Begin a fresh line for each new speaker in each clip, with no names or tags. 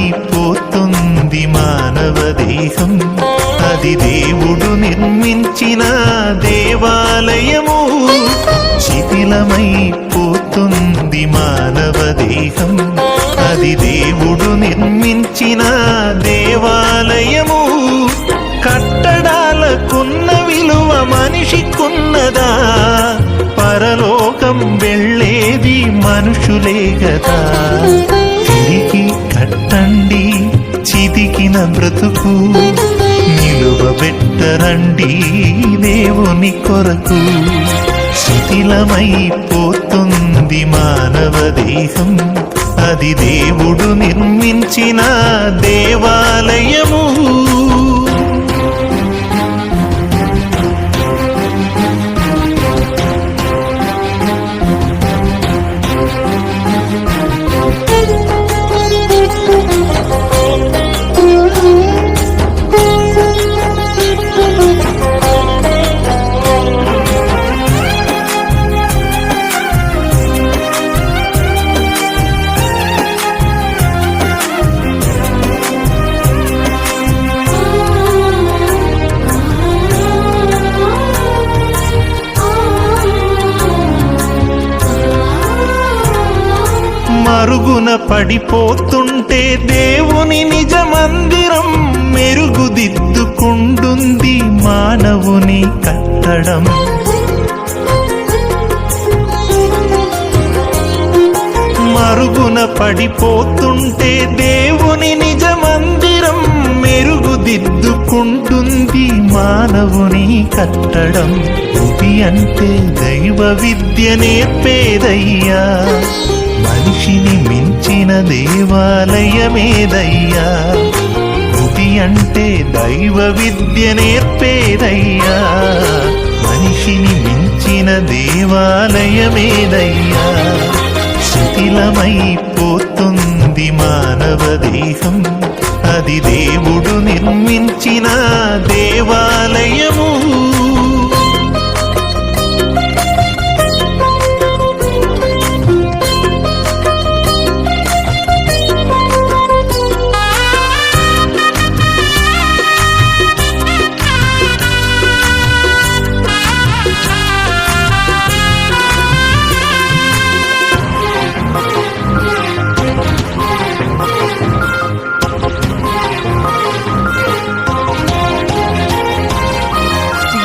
శిథిలమైపోతుంది మానవ దేహం, అది దేవుడు నిర్మించిన దేవాలయము. శిథిలమైపోతుంది మానవ దేహం, అది దేవుడు నిర్మించిన దేవాలయము. కట్టడాలకున్న విలువ మనిషికున్నదా? పరలోకం వెళ్ళేది మనుషులే గదా. తిరిగి కట్టండి చితికిన బ్రతుకు, నిలువబెట్టరండి దేవుని కొరకు. శిథిలమైపోతుంది మానవ దేహం, అది దేవుడు నిర్మించిన దేవాలయము. మరుగున పడిపోతుంటే దేవుని నిజ మందిరం మెరుగుదిద్దుకుంటుంది మానవుని కట్టడం. మరుగున పడిపోతుంటే దేవుని నిజ మందిరం మెరుగుదిద్దుకుంటుంది మానవుని కట్టడం. ఇది అంటే దైవ విద్య నేర్పేదయ్యా, మనిషిని మించిన దేవాలయమేదయ్యా. ఇది అంటే దైవ విద్య నేర్పేదయ్యా, మనిషిని మించిన దేవాలయమేదయ్యా. శిథిలమైపోతుంది మానవ దేహం, అది దేవుడు నిర్మించిన దేవాలయము.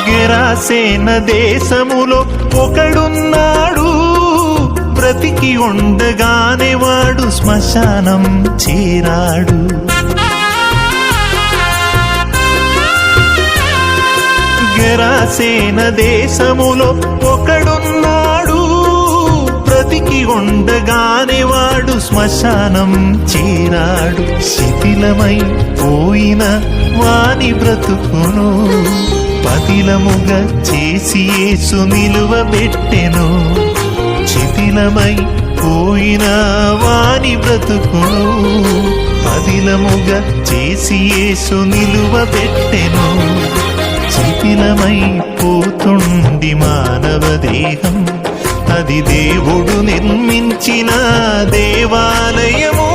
గెరాసేన దేశములో ఒకడున్నాడు, బ్రతికి ఉండగానే వాడు శ్మశానం చేరాడు. గెరాసేన దేశములో ఒకడున్నాడు, బ్రతికి ఉండగానే వాడు శ్మశానం చేరాడు. శిథిలమై పోయిన వాని బ్రతుకును పతిలముగా చేసి యేసు నిలువబెట్టెను. శిథిలమై పోయిన వాని బ్రతుకును పతిలముగా చేసి యేసు నిలువబెట్టెను. శిథిలమై పోతుంది మానవ దేహం, అది దేవుడు నిర్మించిన దేవాలయము.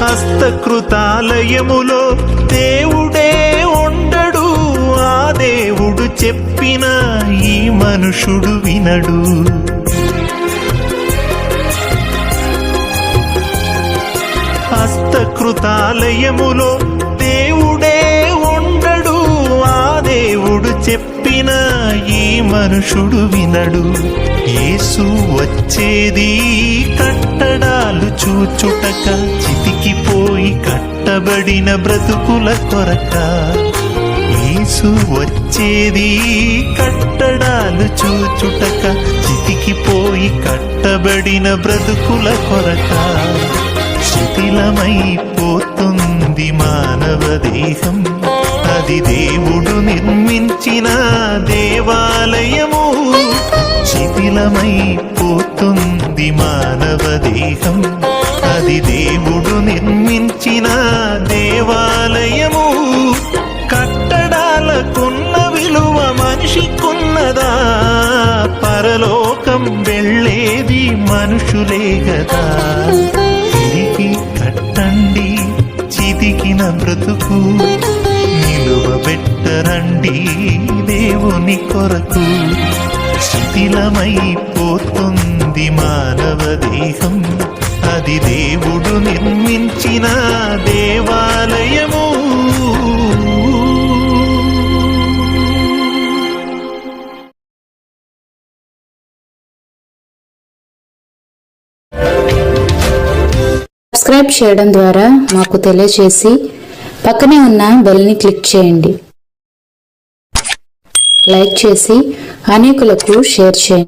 హస్తకృతాలయములో దేవుడే ఉండడు, ఆ దేవుడు చెప్పిన ఈ మనుషుడు వినడు. ఆలయములో దేవుడే ఉండడు, ఆ దేవుడు చెప్పిన ఈ మనుషుడు వినడు. యేసు వచ్చేది కట్టడాలు చూచుటక, చితికిపోయి కట్టబడిన బ్రతుకుల కొరక. యేసు వచ్చేది కట్టడాలు చూచుటక, చితికిపోయి కట్టబడిన బ్రతుకుల కొరక. శిథిలమైపోతుంది మానవ దేహం, అది దేవుడు నిర్మించిన దేవాలయము. శిథిలమైపోతుంది మానవ దేహం, అది దేవుడు నిర్మించిన దేవాలయము. కట్టడాలకున్న విలువ మనిషికున్నదా? పరలోకం వెళ్ళేది మనుషులే గదా. తిరిగి కట్టండి చితికిన బ్రతుకు, నిలువబెట్టరండి దేవుని కొరకు. శిథిలమైపోతుంది మానవ దేహం, అది దేవుడు నిర్మించిన దేవాలయము.
సబ్స్క్రైబ్ చేయడం ద్వారా మాకు తెలియజేసి పక్కనే ఉన్న బెల్ని క్లిక్ చేయండి. లైక్ చేసి అనేకులకు షేర్ చేయండి.